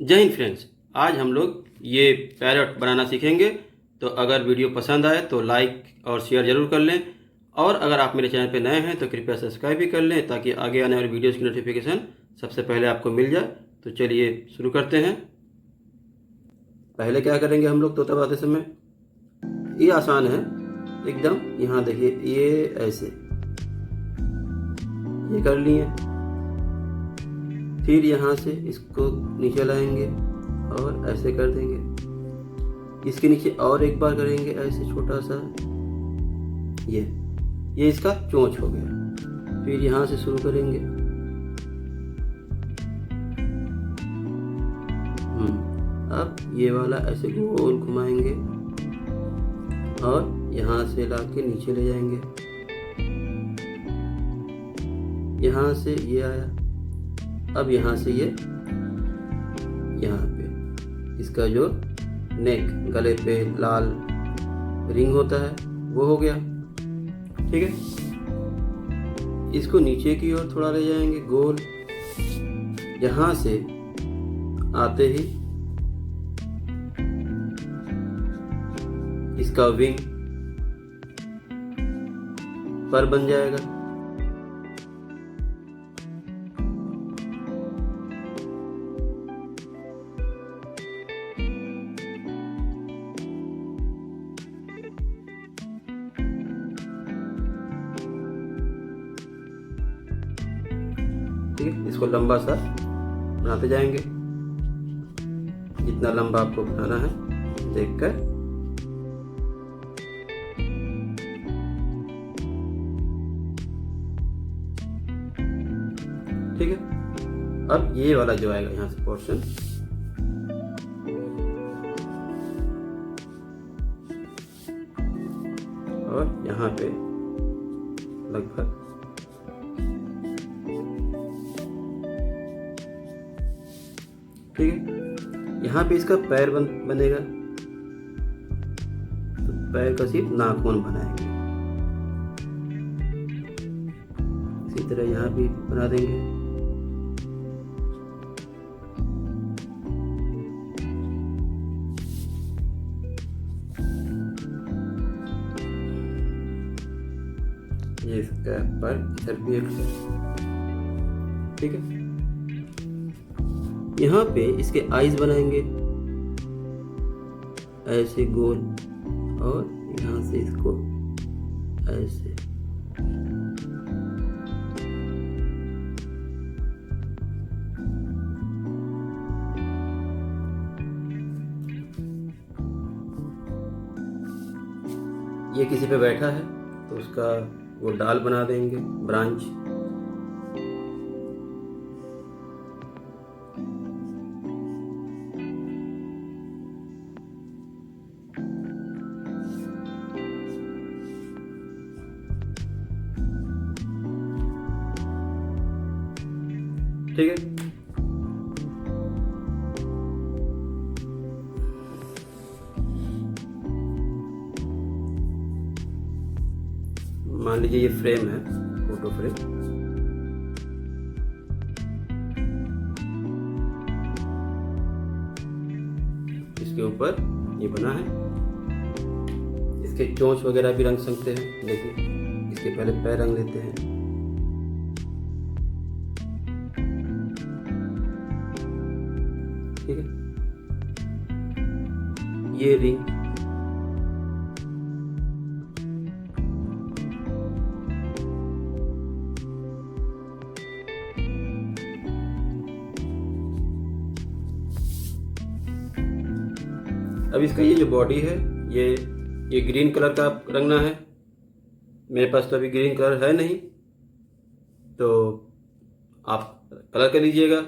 जय हिंद फ्रेंड्स, आज हम लोग ये पैरट बनाना सीखेंगे। तो अगर वीडियो पसंद आए तो लाइक और शेयर ज़रूर कर लें, और अगर आप मेरे चैनल पर नए हैं तो कृपया सब्सक्राइब भी कर लें ताकि आगे आने वाली वीडियोज़ की नोटिफिकेशन सबसे पहले आपको मिल जाए। तो चलिए शुरू करते हैं। पहले क्या करेंगे हम लोग तोता बनाते समय, ये आसान है एकदम। यहाँ देखिए, ये ऐसे ये कर लिए, फिर यहाँ से इसको नीचे लाएंगे और ऐसे कर देंगे। इसके नीचे और एक बार करेंगे ऐसे छोटा सा, ये इसका चोंच हो गया। फिर यहाँ से शुरू करेंगे, अब ये वाला ऐसे गोल घुमाएंगे और यहाँ से लाके नीचे ले जाएंगे। यहाँ से ये आया, अब यहाँ से ये यहाँ पे इसका जो नेक, गले पे लाल रिंग होता है वो हो गया। ठीक है, इसको नीचे की ओर थोड़ा ले जाएंगे गोल। यहाँ से आते ही इसका विंग पर बन जाएगा। ठीक है, इसको लंबा सा बनाते जाएंगे, जितना लंबा आपको बनाना है देखकर। ठीक है, अब ये वाला जो आएगा यहाँ से पोर्शन, और यहाँ पे लगभग ठीक है। यहाँ पे इसका पैर बनेगा, तो पैर का सिर्फ नाखून बनाएंगे। इसी तरह यहाँ भी बना देंगे। ये इसका पैर इधर भी एक, ठीक है। यहाँ पे इसके आईज बनाएंगे ऐसे गोल, और यहाँ से इसको ऐसे। ये किसी पे बैठा है तो उसका वो डाल बना देंगे, ब्रांच। ठीक है, मान लीजिए ये फ्रेम है, फोटो फ्रेम। इसके ऊपर ये बना है, इसके चोंच वगैरह भी रंग सकते हैं। देखिए, इसके पहले पैर रंग लेते हैं। ठीक है, ये रिंग, अब इसका ये जो बॉडी है, ये ग्रीन कलर का रंगना है। मेरे पास तो अभी ग्रीन कलर है नहीं, तो आप कलर कर लीजिएगा।